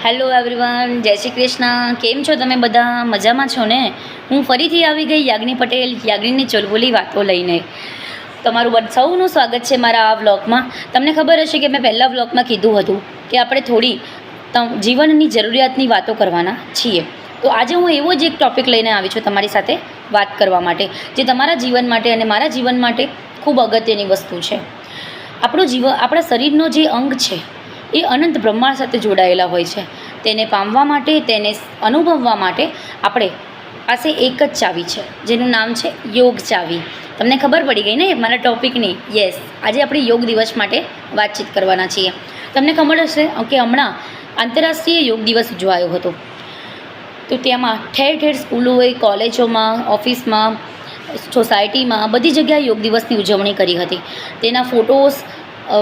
Hello everyone, જય શ્રી કૃષ્ણ. કેમ છો તમે બધા? મજામાં છો ને? હું ફરીથી આવી ગઈ યાજ્ઞી પટેલ, યાજ્ઞીની ચુલબુલી વાતો લઈને. તમારું સૌનું સ્વાગત છે મારા આ વ્લોગમાં. તમને ખબર હશે કે મેં પહેલાં વ્લોગમાં કીધું હતું કે આપણે થોડી જીવનની જરૂરિયાતની વાતો કરવાના છીએ. તો આજે હું એવો જ એક ટૉપિક લઈને આવી છું તમારી સાથે વાત કરવા માટે, જે તમારા જીવન માટે અને મારા જીવન માટે ખૂબ અગત્યની વસ્તુ છે. આપણું જીવન, આપણા શરીરનો જે અંગ છે એ અનંત બ્રહ્માંડ સાથે જોડાયેલા હોય છે. તેને પામવા માટે, તેને અનુભવવા માટે આપણે પાસે એક જ ચાવી છે, જેનું નામ છે યોગ ચાવી. તમને ખબર પડી ગઈ ને મારા ટૉપિકની? યસ, આજે આપણે યોગ દિવસ માટે વાતચીત કરવાના છીએ. તમને ખબર હશે કે હમણાં આંતરરાષ્ટ્રીય યોગ દિવસ ઉજવાયો હતો. તો તેમાં ઠેર ઠેર સ્કૂલોએ, કોલેજોમાં, ઓફિસમાં, સોસાયટીમાં બધી જગ્યાએ યોગ દિવસની ઉજવણી કરી હતી. તેના photos,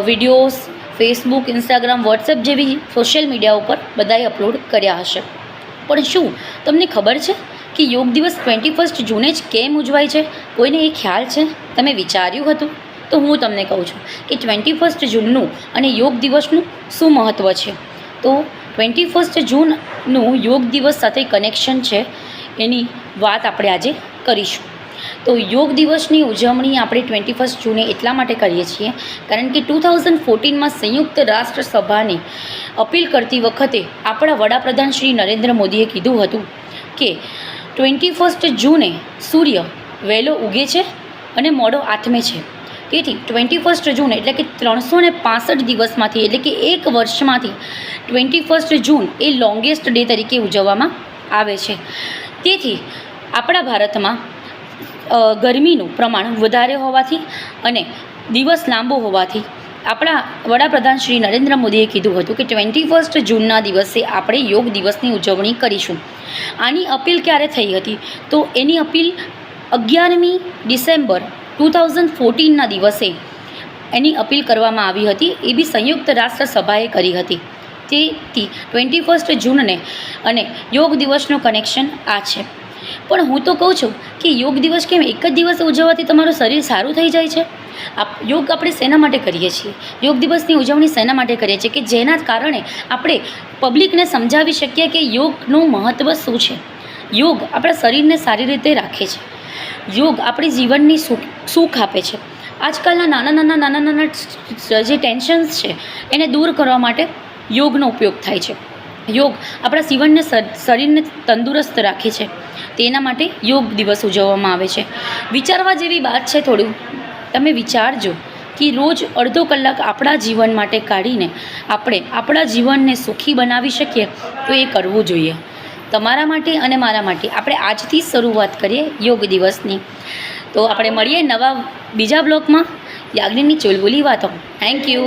videos Facebook, Instagram, WhatsApp જેવી સોશિયલ મીડિયા ઉપર બધાએ અપલોડ કર્યા હશે. પણ શું તમને ખબર છે કે યોગ દિવસ 21 જૂને જ કેમ ઉજવાય છે? કોઈને એ ખ્યાલ છે? તમે વિચાર્યું હતું? તો હું તમને કહું છું કે 21 જૂનનું અને યોગ દિવસનું શું મહત્ત્વ છે. તો 21 જૂનનું યોગ દિવસ સાથે કનેક્શન છે, એની વાત આપણે આજે કરીશું. તો યોગ દિવસની ઉજવણી આપણે 21 જૂને એટલા માટે કરીએ છીએ કારણ કે 2014માં સંયુક્ત રાષ્ટ્ર સભાની અપીલ કરતી વખતે આપણા વડાપ્રધાન શ્રી નરેન્દ્ર મોદીએ કીધું હતું કે 21 જૂને સૂર્ય વહેલો ઉગે છે અને મોડો આથમે છે. તેથી 21 જૂન એટલે કે 365 દિવસમાંથી, એટલે કે એક વર્ષમાંથી 21 જૂન એ લોંગેસ્ટ ડે તરીકે ઉજવવામાં આવે છે. તેથી આપણા ભારતમાં ગરમીનું પ્રમાણ વધારે હોવાથી અને દિવસ લાંબો હોવાથી આપણા વડાપ્રધાન શ્રી નરેન્દ્ર મોદીએ કીધું હતું કે 21 જૂનના દિવસે આપણે યોગ દિવસની ઉજવણી કરીશું. આની અપીલ ક્યારે થઈ હતી? તો એની અપીલ 11મી ડિસેમ્બર 2014ના દિવસે એની અપીલ કરવામાં આવી હતી. એ બી સંયુક્ત રાષ્ટ્ર સભાએ કરી હતી. તેથી 21 જૂનને અને યોગ દિવસનું કનેક્શન આ છે. પણ હું તો કહું છું કે યોગ દિવસ કેમ એક જ દિવસે ઉજવવાથી તમારું શરીર સારું થઈ જાય છે? યોગ આપણે શેના માટે કરીએ છીએ? યોગ દિવસની ઉજવણી શેના માટે કરીએ છીએ? કે જેના કારણે આપણે પબ્લિકને સમજાવી શકીએ કે યોગનું મહત્ત્વ શું છે. યોગ આપણા શરીરને સારી રીતે રાખે છે. યોગ આપણી જીવનની સુખ આપે છે. આજકાલના નાના જે ટેન્શન્સ છે એને દૂર કરવા માટે યોગનો ઉપયોગ થાય છે. યોગ આપણા જીવનને, શરીરને તંદુરસ્ત રાખે છે. તેના માટે યોગ દિવસ ઉજવવામાં આવે છે. વિચારવા જેવી વાત છે. થોડું તમે વિચારજો કે રોજ અડધો કલાક આપણા જીવન માટે કાઢીને આપણે આપણા જીવનને સુખી બનાવી શકીએ તો એ કરવું જોઈએ. તમારા માટે અને મારા માટે આપણે આજથી શરૂઆત કરીએ યોગ દિવસની. તો આપણે મળીએ બીજા બ્લોગમાં યાજ્ઞીની ચુલબુલી વાતો. Thank you.